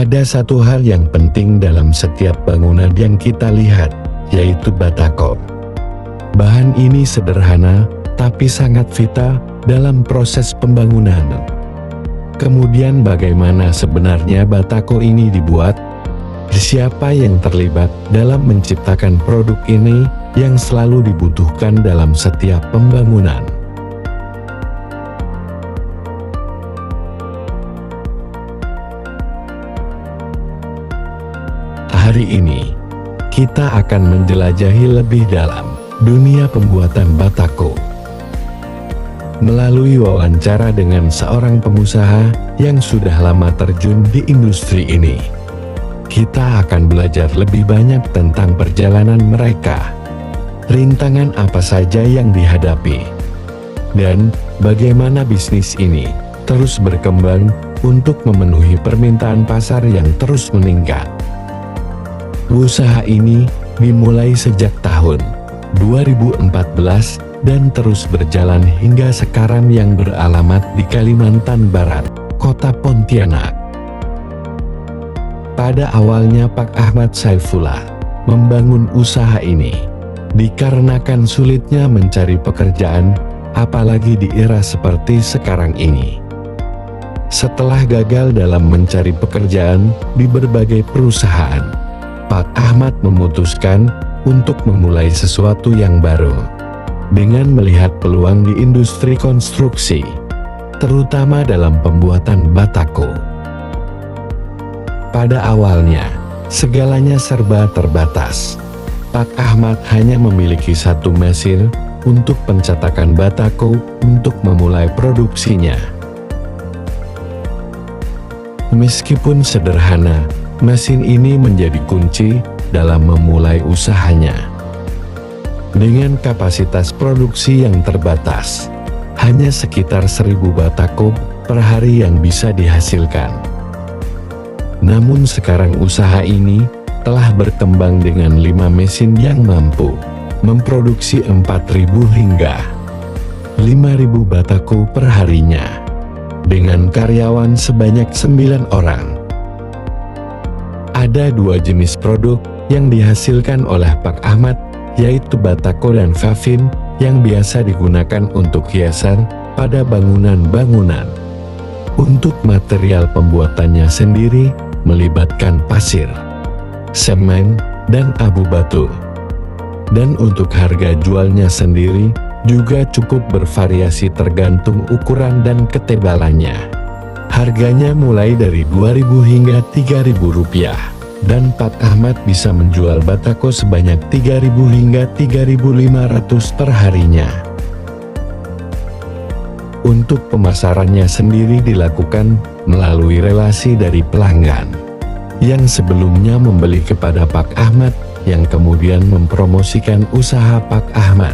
Ada satu hal yang penting dalam setiap bangunan yang kita lihat, yaitu batako. Bahan ini sederhana, tapi sangat vital dalam proses pembangunan. Kemudian bagaimana sebenarnya batako ini dibuat? Siapa yang terlibat dalam menciptakan produk ini yang selalu dibutuhkan dalam setiap pembangunan? Hari ini, kita akan menjelajahi lebih dalam dunia pembuatan batako. Melalui wawancara dengan seorang pengusaha yang sudah lama terjun di industri ini, kita akan belajar lebih banyak tentang perjalanan mereka, rintangan apa saja yang dihadapi, dan bagaimana bisnis ini terus berkembang untuk memenuhi permintaan pasar yang terus meningkat. Usaha ini dimulai sejak tahun 2014 dan terus berjalan hingga sekarang yang beralamat di Kalimantan Barat, Kota Pontianak. Pada awalnya Pak Ahmad Saifullah membangun usaha ini dikarenakan sulitnya mencari pekerjaan, apalagi di era seperti sekarang ini. Setelah gagal dalam mencari pekerjaan di berbagai perusahaan, Pak Ahmad memutuskan untuk memulai sesuatu yang baru dengan melihat peluang di industri konstruksi, terutama dalam pembuatan batako. Pada awalnya, segalanya serba terbatas. Pak Ahmad hanya memiliki satu mesin untuk pencetakan batako untuk memulai produksinya. Meskipun sederhana, mesin ini menjadi kunci dalam memulai usahanya. Dengan kapasitas produksi yang terbatas, hanya sekitar 1000 batako per hari yang bisa dihasilkan. Namun sekarang usaha ini telah berkembang dengan 5 mesin yang mampu memproduksi 4000 hingga 5000 batako per harinya, dengan karyawan sebanyak 9 orang. Ada 2 jenis produk yang dihasilkan oleh Pak Ahmad, yaitu batako dan vavin yang biasa digunakan untuk hiasan pada bangunan-bangunan. Untuk material pembuatannya sendiri melibatkan pasir, semen, dan abu batu. Dan untuk harga jualnya sendiri juga cukup bervariasi tergantung ukuran dan ketebalannya. Harganya mulai dari Rp2.000 hingga Rp3.000, dan Pak Ahmad bisa menjual batako sebanyak Rp3.000 hingga Rp3.500 per harinya. Untuk pemasarannya sendiri dilakukan melalui relasi dari pelanggan, yang sebelumnya membeli kepada Pak Ahmad, yang kemudian mempromosikan usaha Pak Ahmad.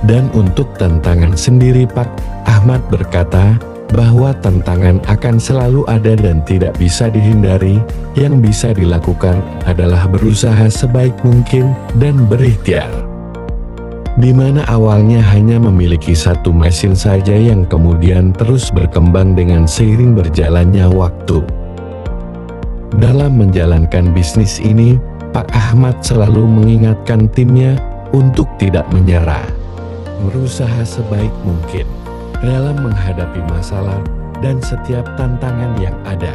Dan untuk tantangan sendiri, Pak Ahmad berkata bahwa tantangan akan selalu ada dan tidak bisa dihindari. Yang bisa dilakukan adalah berusaha sebaik mungkin dan berikhtiar. Di mana awalnya hanya memiliki satu mesin saja yang kemudian terus berkembang dengan seiring berjalannya waktu. Dalam menjalankan bisnis ini, Pak Ahmad selalu mengingatkan timnya untuk tidak menyerah, berusaha sebaik mungkin dalam menghadapi masalah dan setiap tantangan yang ada.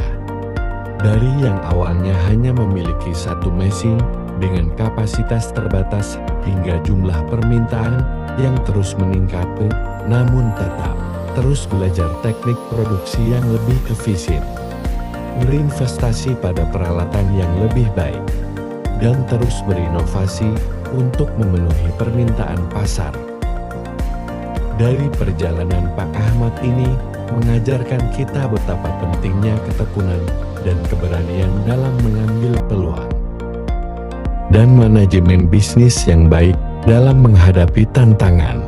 Dari yang awalnya hanya memiliki satu mesin dengan kapasitas terbatas hingga jumlah permintaan yang terus meningkat, namun tetap terus belajar teknik produksi yang lebih efisien, berinvestasi pada peralatan yang lebih baik, dan terus berinovasi untuk memenuhi permintaan pasar. Dari perjalanan Pak Ahmad ini mengajarkan kita betapa pentingnya ketekunan dan keberanian dalam mengambil peluang, dan manajemen bisnis yang baik dalam menghadapi tantangan.